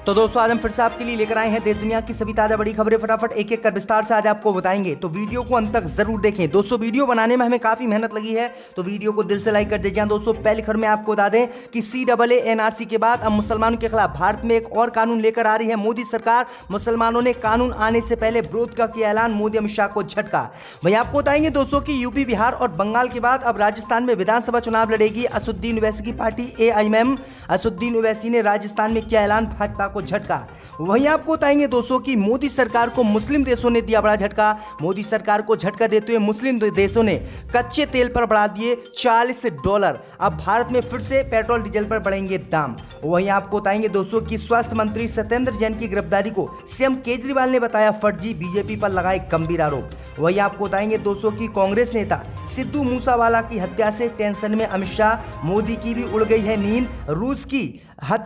तो दोस्तों आज हम फिर से आपके लिए लेकर आए हैं देश दुनिया की सभी ताजा बड़ी खबरें फटाफट एक एक कर विस्तार से आज आपको बताएंगे। तो वीडियो को अंत तक जरूर देखें। दोस्तों वीडियो बनाने में हमें काफी मेहनत लगी है, तो वीडियो को दिल से लाइक कर दीजिए। दोस्तों पहली खबर में आपको बता दें कि CAA NRC के बाद अब मुसलमानों के खिलाफ भारत में एक और कानून लेकर आ रही है मोदी सरकार। मुसलमानों ने कानून आने से पहले विरोध का किया ऐलान, मोदी अमित शाह को झटका। वहीं आपको बताएंगे दोस्तों की यूपी, बिहार और बंगाल के बाद अब राजस्थान में विधानसभा चुनाव लड़ेगी असदुद्दीन ओवैसी की पार्टी AIMM। असदुद्दीन ओवैसी ने राजस्थान में किया ऐलान, भाजपा को झटका। वहीं आपको बताएंगे दोस्तों कि मोदी सरकार को मुस्लिम देशों ने दिया बड़ा झटका। मोदी सरकार को झटका देते हुए मुस्लिम देशों ने कच्चे तेल पर बढ़ा दिए $40। अब भारत में फिर से पेट्रोल डीजल पर बढ़ेंगे दाम। वहीं आपको बताएंगे दोस्तों कि स्वास्थ्य मंत्री सत्येंद्र जैन की गिरफ्तारी को CM केजरीवाल ने बताया फर्जी, बीजेपी पर लगाए गंभीर आरोप। वहीं आपको बताएंगे दोस्तों कि कांग्रेस नेता सिद्धू मूसावाला की हत्या से टेंशन में अमित शाह, मोदी की भी उड़ गई है नींद।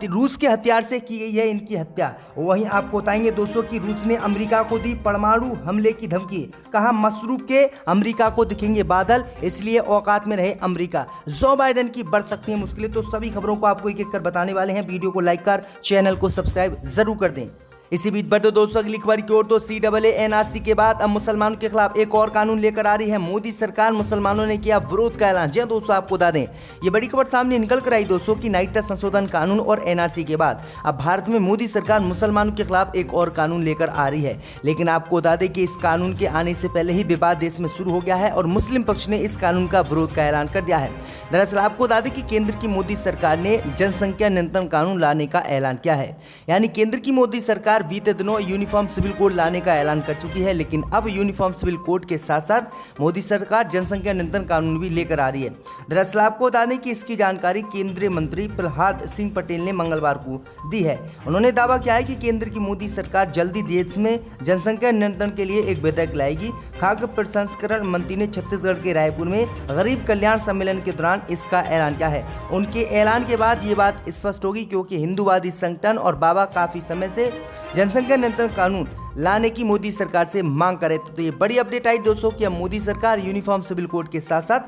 रूस के हथियार से की गई है इनकी हत्या। वहीं आपको बताएंगे दोस्तों कि रूस ने अमेरिका को दी परमाणु हमले की धमकी, कहा मशरूफ के अमेरिका को दिखेंगे बादल, इसलिए औकात में रहे अमेरिका। जो बाइडेन की बढ़ सकती है मुश्किलें। तो सभी खबरों को आपको एक एक कर बताने वाले हैं। वीडियो को लाइक कर चैनल को सब्सक्राइब जरूर कर दें। इसी बीच बढ़ते दोस्तों अगली खबर की ओर। तो CAA NRC के बाद अब मुसलमानों के खिलाफ एक और कानून लेकर आ रही है मोदी सरकार। मुसलमानों ने किया विरोध का ऐलान। जी दोस्तों आपको बता दें ये बड़ी खबर सामने निकल कर आई दोस्तों की नागरिकता संशोधन कानून और NRC के बाद अब भारत में मोदी सरकार मुसलमानों के खिलाफ एक और कानून लेकर आ रही है। लेकिन आपको बता दें कि इस कानून के आने से पहले ही विवाद देश में शुरू हो गया है और मुस्लिम पक्ष ने इस कानून का विरोध का ऐलान कर दिया है। दरअसल आपको बता दें कि केंद्र की मोदी सरकार ने जनसंख्या नियंत्रण कानून लाने का ऐलान किया है। यानी केंद्र की मोदी सरकार बीते दिनों यूनिफॉर्म सिविल कोड लाने का ऐलान कर चुकी है। लेकिन अब यूनिफॉर्म सिविल कोड के साथ साथ मोदी सरकार जनसंख्या नियंत्रण कानून भी लेकर आ रही है। दरअसल आपको बता दें कि इसकी जानकारी केंद्रीय मंत्री प्रहलाद सिंह पटेल ने मंगलवार को दी है। उन्होंने दावा किया है कि केंद्र की मोदी सरकार जल्दी देश में जनसंख्या नियंत्रण के लिए एक विधेयक लाएगी। खाद्य प्रसंस्करण मंत्री ने छत्तीसगढ़ के रायपुर में गरीब कल्याण सम्मेलन के दौरान इसका ऐलान किया है। उनके ऐलान के बाद ये बात स्पष्ट होगी क्योंकि हिंदूवादी संगठन और बाबा काफी समय से जनसंख्या नियंत्रण कानून लाने की मोदी सरकार से मांग करे। तो ये बड़ी अपडेट आई दोस्तों कि अब मोदी सरकार यूनिफॉर्म सिविल कोड के साथ साथ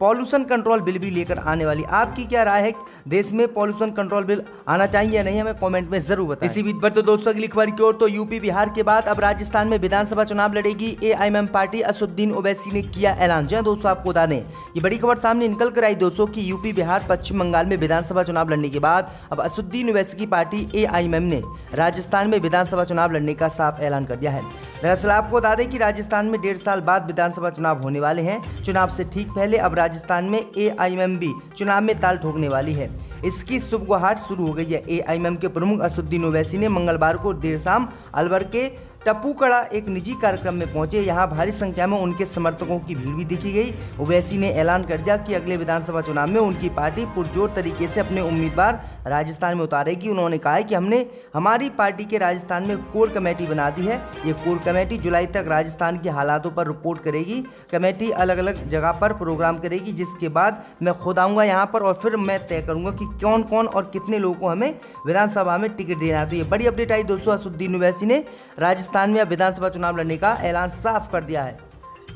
पॉल्यूशन कंट्रोल बिल भी लेकर आने वाली। आपकी क्या राय है, देश में पॉल्यूशन कंट्रोल बिल आना चाहिए या नहीं, हमें कमेंट में जरूर बताएं। इसी बीच पर तो दोस्तों अगली खबर की ओर। तो यूपी, बिहार के बाद अब राजस्थान में विधानसभा चुनाव लड़ेगी AIMM पार्टी। असदुद्दीन ओवैसी ने किया ऐलान। जी दोस्तों आपको बता दें ये बड़ी खबर सामने निकल कर आई दोस्तों की यूपी, बिहार, पश्चिम बंगाल में विधानसभा चुनाव लड़ने के बाद अब असदुद्दीन ओवैसी की पार्टी AIMM ने राजस्थान में विधानसभा चुनाव लड़ने का साफ ऐलान कर दिया है। दरअसल आपको बता दें कि राजस्थान में 1.5 साल बाद विधानसभा चुनाव होने वाले हैं। चुनाव से ठीक पहले अब राजस्थान में AIMM भी चुनाव में ताल ठोकने वाली है। इसकी सुबह शुरू हो गई है। AIMM के प्रमुख असदुद्दीन ओवैसी ने मंगलवार को देर शाम अलवर के टप्पूकड़ा एक निजी कार्यक्रम में पहुंचे। यहां भारी संख्या में उनके समर्थकों की भीड़ भी देखी गई। ओवैसी ने ऐलान कर दिया कि अगले विधानसभा चुनाव में उनकी पार्टी पुरजोर तरीके से अपने उम्मीदवार राजस्थान में उतारेगी। उन्होंने कहा है कि हमने हमारी पार्टी के राजस्थान में कोर कमेटी बना दी है। ये कोर कमेटी जुलाई तक राजस्थान के हालातों पर रिपोर्ट करेगी। कमेटी अलग अलग जगह पर प्रोग्राम करेगी, जिसके बाद मैं खुद आऊँगा यहाँ पर और फिर मैं तय करूँगा कि कौन कौन और कितने लोगों को हमें विधानसभा में टिकट देना है। तो ये बड़ी अपडेट आई दोस्तों। असदुद्दीन ओवैसी ने राजस्थान में अब विधानसभा चुनाव लड़ने का ऐलान साफ कर दिया है।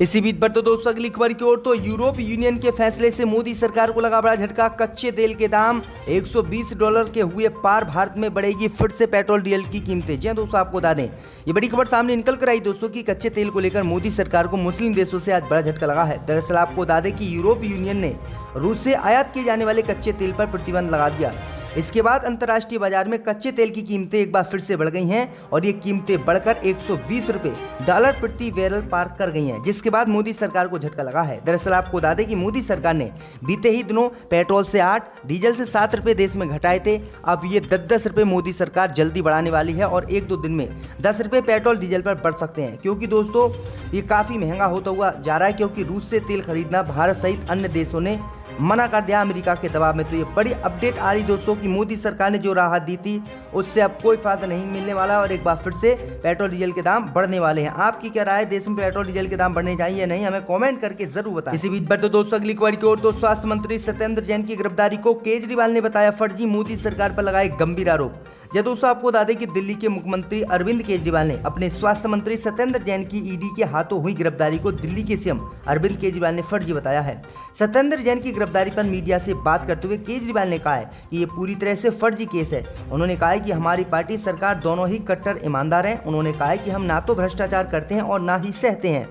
इसी बीच पर तो दोस्तों अगली खबर की ओर। तो यूरोप यूनियन के फैसले से मोदी सरकार को लगा बड़ा झटका। कच्चे तेल के दाम $120 के हुए पार। भारत में बढ़ेगी फिर से पेट्रोल डीजल की कीमतें। जी दोस्तों आपको बता दें ये बड़ी खबर सामने निकल कर आई दोस्तों कि कच्चे तेल को लेकर मोदी सरकार को मुस्लिम देशों से आज बड़ा झटका लगा है। दरअसल आपको बता दें कि यूरोप यूनियन ने रूस से आयात किए जाने वाले कच्चे तेल पर प्रतिबंध लगा दिया। इसके बाद अंतर्राष्ट्रीय बाजार में कच्चे तेल की कीमतें एक बार फिर से बढ़ गई हैं और ये कीमतें बढ़कर $120 प्रति बैरल पार कर गई हैं, जिसके बाद मोदी सरकार को झटका लगा है। दरअसल आपको बता दें कि मोदी सरकार ने बीते ही दिनों पेट्रोल से 8, डीजल से 7 रुपये देश में घटाए थे। अब ये 10-10 रुपये मोदी सरकार जल्दी बढ़ाने वाली है और 1-2 दिन में 10 रुपये पेट्रोल डीजल पर बढ़ सकते हैं, क्योंकि दोस्तों ये काफ़ी महंगा होता हुआ जा रहा है। क्योंकि रूस से तेल खरीदना भारत सहित अन्य देशों ने मना कर दिया अमेरिका के दबाव में। तो ये बड़ी अपडेट आ रही दोस्तों कि मोदी सरकार ने जो राहत दी थी उससे अब कोई फायदा नहीं मिलने वाला और एक बार फिर से पेट्रोल डीजल के दाम बढ़ने वाले हैं। आपकी क्या राय है, देश में पेट्रोल डीजल के दाम बढ़ने चाहिए या नहीं, हमें कमेंट करके जरूर बताएं। इसी बीच बढ़ते दोस्तों अगली खबर की ओर। तो स्वास्थ्य मंत्री सत्येंद्र जैन की गिरफ्तारी को केजरीवाल ने बताया फर्जी, मोदी सरकार पर लगाए गंभीर आरोप। जी दोस्तों, आपको बता दें कि दिल्ली के मुख्यमंत्री अरविंद केजरीवाल ने अपने स्वास्थ्य मंत्री सत्येंद्र जैन की ईडी के हाथों हुई गिरफ्तारी को दिल्ली के सीएम अरविंद केजरीवाल ने फर्जी बताया है। सत्येंद्र जैन की गिरफ्तारी पर मीडिया से बात करते हुए केजरीवाल ने कहा है कि ये पूरी तरह से फर्जी केस है। उन्होंने कहा है कि हमारी पार्टी सरकार दोनों ही कट्टर ईमानदार हैं। उन्होंने कहा है कि हम ना तो भ्रष्टाचार करते हैं और ना ही सहते हैं।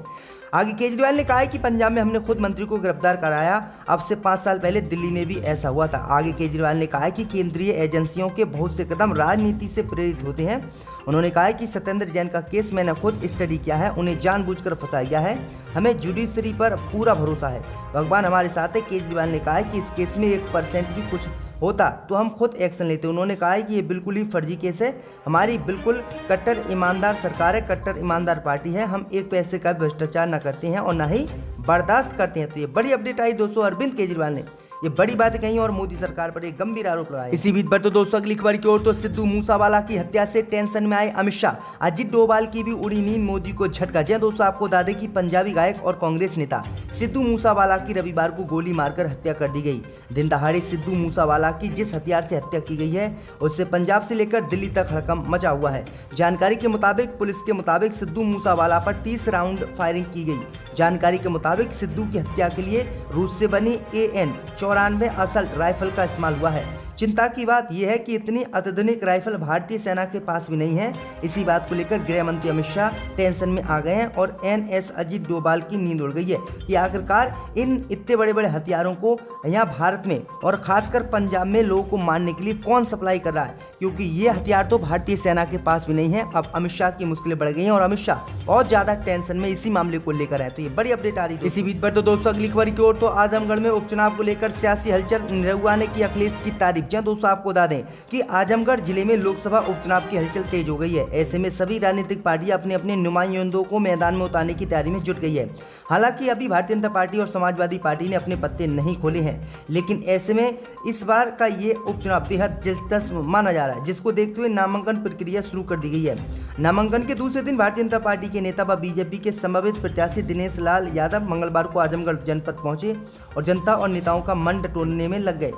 आगे केजरीवाल ने कहा है कि पंजाब में हमने खुद मंत्री को गिरफ्तार कराया, अब से 5 साल पहले दिल्ली में भी ऐसा हुआ था। आगे केजरीवाल ने कहा है कि केंद्रीय एजेंसियों के बहुत से कदम राजनीति से प्रेरित होते हैं। उन्होंने कहा है कि सत्येंद्र जैन का केस मैंने खुद स्टडी किया है, उन्हें जानबूझकर फंसाया गया है। हमें जुडिशरी पर पूरा भरोसा है, भगवान हमारे साथ है। केजरीवाल ने कहा है कि इस केस में 1% भी कुछ होता तो हम खुद एक्शन लेते। उन्होंने कहा है कि ये बिल्कुल ही फर्जी केस है। हमारी बिल्कुल कट्टर ईमानदार सरकार है, कट्टर ईमानदार पार्टी है। हम 1 पैसे का भ्रष्टाचार न करते हैं और ना ही बर्दाश्त करते हैं। तो ये बड़ी अपडेट आई दोस्तों, अरविंद केजरीवाल ने ये बड़ी बात कही और मोदी सरकार पर एक गंभीर आरोप लगाया। इसी बीच पर तो दोस्तों अगली खबर की ओर तो सिद्धू मूसावाला की हत्या से टेंशन में आए अमित शाह। अजित डोभाल की भी उड़ी नींद, मोदी को झटका। जी दोस्तों, आपको बता दें कि पंजाबी गायक और कांग्रेस नेता सिद्धू मूसावाला की रविवार को गोली मारकर हत्या कर दी गई। दिन दहाड़े सिद्धू मूसावाला की जिस हथियार से हत्या की गई है उससे पंजाब से लेकर दिल्ली तक हड़कंप मचा हुआ है। जानकारी के मुताबिक पुलिस के मुताबिक सिद्धू मूसावाला पर 30 राउंड फायरिंग की गई। जानकारी के मुताबिक सिद्धू की हत्या के लिए रूस से बनी AN-94 असल्ट राइफल का इस्तेमाल हुआ है। चिंता की बात यह है कि इतनी अत्याधुनिक राइफल भारतीय सेना के पास भी नहीं है। इसी बात को लेकर गृह मंत्री अमित शाह टेंशन में आ गए हैं और NS अजित डोभाल की नींद उड़ गई है कि आखिरकार इन इतने बड़े बड़े हथियारों को यहाँ भारत में और खासकर पंजाब में लोगों को मारने के लिए कौन सप्लाई कर रहा है, क्योंकि ये हथियार तो भारतीय सेना के पास भी नहीं है। अब अमित शाह की मुश्किलें बढ़ गई हैं और अमित शाह बहुत ज्यादा टेंशन में इसी मामले को लेकर है। तो ये बड़ी अपडेट आ रही है। इसी बीच पर तो दोस्तों अगली खबर की ओर तो आजमगढ़ में उपचुनाव को लेकर सियासी हलचल, निरहुआ ने की अखिलेश की तारीफ। दोस्तों आपको बता दें कि आजमगढ़ जिले में लोकसभा उपचुनाव की हलचल तेज हो गई है। ऐसे में सभी राजनीतिक पार्टियां अपने अपने नुमाइंदों को मैदान में उतारने की तैयारी में जुट गई है। हालांकि अभी भारतीय जनता पार्टी और समाजवादी पार्टी ने अपने पत्ते नहीं खोले हैं, लेकिन ऐसे में इस बार का ये उपचुनाव बेहद दिलचस्प माना जा रहा है, जिसको देखते हुए नामांकन प्रक्रिया शुरू कर दी गई है। नामांकन के दूसरे दिन भारतीय जनता पार्टी के नेता व बीजेपी के संभावित प्रत्याशी दिनेश लाल यादव मंगलवार को आजमगढ़ जनपद पहुंचे और जनता और नेताओं का मन टटोलने में लग गए।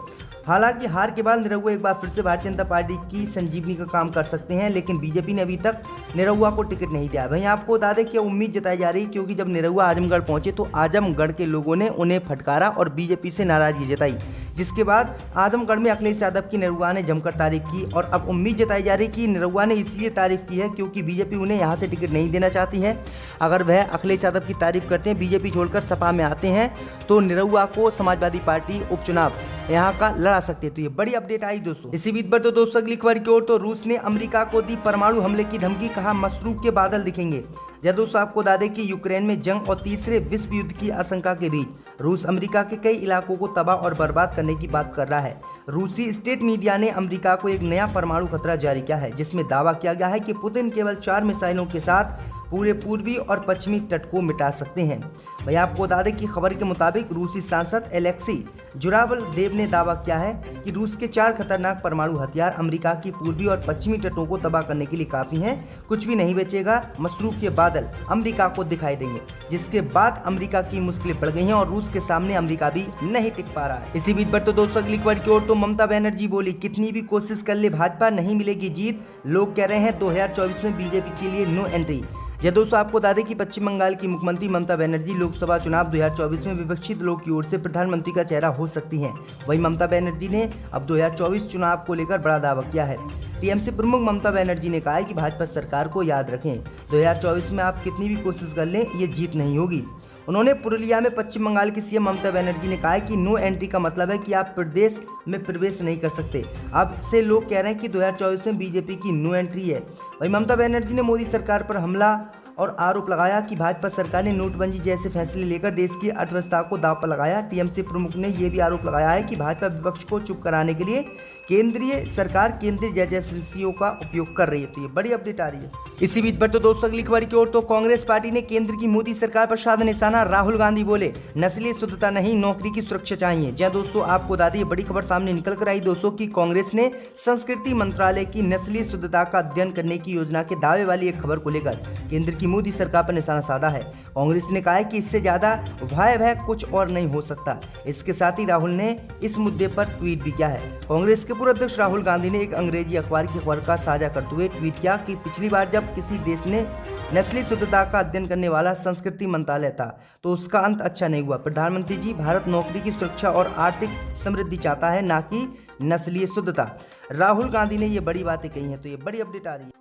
हालांकि हार के बाद निरहुआ एक बार फिर से भारतीय जनता पार्टी की संजीवनी का काम कर सकते हैं, लेकिन बीजेपी ने अभी तक निरहुआ को टिकट नहीं दिया। वहीं आपको बता दें कि उम्मीद जताई जा रही, क्योंकि जब निरहुआ आजमगढ़ पहुंचे तो आजमगढ़ के लोगों ने उन्हें फटकारा और बीजेपी से नाराजगी जताई, जिसके बाद आजमगढ़ में अखिलेश यादव की निरहुआ ने जमकर तारीफ की। और अब उम्मीद जताई जा रही कि निरहुआ ने इसलिए तारीफ की है क्योंकि बीजेपी उन्हें यहाँ से टिकट नहीं देना चाहती है। अगर वह अखिलेश यादव की तारीफ करते हैं, बीजेपी छोड़कर सपा में आते हैं, तो निरहुआ को समाजवादी पार्टी उपचुनाव यहाँ का लड़ा सकते हैं। तो ये बड़ी अपडेट आई दोस्तों। इसी बीच पर तो दोस्तों अगली खबर की ओर तो रूस ने अमेरिका को दी परमाणु हमले की धमकी, कहा मशरूक के बादल दिखेंगे। दोस्तों आपको बता दें कि यूक्रेन में जंग और तीसरे विश्व युद्ध की आशंका के बीच रूस अमेरिका के कई इलाकों को तबाह और बर्बाद करने की बात कर रहा है। रूसी स्टेट मीडिया ने अमेरिका को एक नया परमाणु खतरा जारी किया है, जिसमें दावा किया गया है कि पुतिन केवल 4 मिसाइलों के साथ पूरे पूर्वी और पश्चिमी तट को मिटा सकते हैं। भाई आपको बता दें कि खबर के मुताबिक रूसी सांसद एलेक्सी जुरावलदेव ने दावा किया है कि रूस के 4 खतरनाक परमाणु हथियार अमेरिका की पूर्वी और पश्चिमी तटों को तबाह करने के लिए काफी हैं। कुछ भी नहीं बचेगा, मशरूक के बादल अमेरिका को दिखाई देंगे, जिसके बाद अमेरिका की मुश्किलें बढ़ गई हैं और रूस के सामने अमेरिका भी नहीं टिक पा रहा है। इसी बीच पर तो दोस्तों अगली खबर की ओर तो ममता बनर्जी बोली, कितनी भी कोशिश कर ले भाजपा नहीं मिलेगी जीत। लोग कह रहे हैं 2024 में बीजेपी के लिए नो एंट्री। दोस्तों आपको बता दें कि पश्चिम बंगाल की मुख्यमंत्री ममता बनर्जी लोकसभा चुनाव 2024 में विपक्षी दलों की ओर से प्रधानमंत्री का चेहरा हो सकती हैं। वहीं ममता बनर्जी ने अब 2024 चुनाव को लेकर बड़ा दावा किया है। टीएमसी प्रमुख ममता बनर्जी ने कहा है कि भाजपा सरकार को याद रखें, 2024 में आप कितनी भी कोशिश कर लें, ये जीत नहीं होगी। उन्होंने पुरुलिया में पश्चिम बंगाल की सीएम ममता बनर्जी ने कहा है कि नो एंट्री का मतलब है कि आप प्रदेश में प्रवेश नहीं कर सकते। अब से लोग कह रहे हैं कि 2024 में बीजेपी की नो एंट्री है। वहीं ममता बनर्जी ने मोदी सरकार पर हमला और आरोप लगाया कि भाजपा सरकार ने नोटबंदी जैसे फैसले लेकर देश की अर्थव्यवस्था को दांव पर लगाया। टीएमसी प्रमुख ने यह भी आरोप लगाया है कि भाजपा विपक्ष को चुप कराने के लिए केंद्रीय सरकार केंद्रीय एजेंसियों का उपयोग कर रही है। तो ये बड़ी अपडेट आ रही है। इसी बीच पर तो दोस्तों अगली खबर की ओर तो कांग्रेस पार्टी ने केंद्र की मोदी सरकार पर साधा निशाना। राहुल गांधी बोले, नस्लीय शुद्धता नहीं, नौकरी की सुरक्षा चाहिए। जी दोस्तों आपको बता दें बड़ी खबर सामने निकल कर आई दोस्तों कि कांग्रेस ने संस्कृति मंत्रालय की नस्लीय शुद्धता का अध्ययन करने की योजना के दावे वाली एक खबर को लेकर केंद्र की मोदी सरकार पर निशाना साधा है। कांग्रेस ने कहा है कि इससे ज्यादा भयावह कुछ और नहीं हो सकता। इसके साथ ही राहुल ने इस मुद्दे पर ट्वीट भी किया है। कांग्रेस के इसके पूर्व अध्यक्ष राहुल गांधी ने एक अंग्रेजी अखबार की खबर का साझा करते हुए ट्वीट किया कि पिछली बार जब किसी देश ने नस्लीय शुद्धता का अध्ययन करने वाला संस्कृति मंत्रालय था तो उसका अंत अच्छा नहीं हुआ। प्रधानमंत्री जी, भारत नौकरी की सुरक्षा और आर्थिक समृद्धि चाहता है, ना कि नस्लीय शुद्धता। राहुल गांधी ने ये बड़ी बातें कही हैं। तो ये बड़ी अपडेट आ रही है।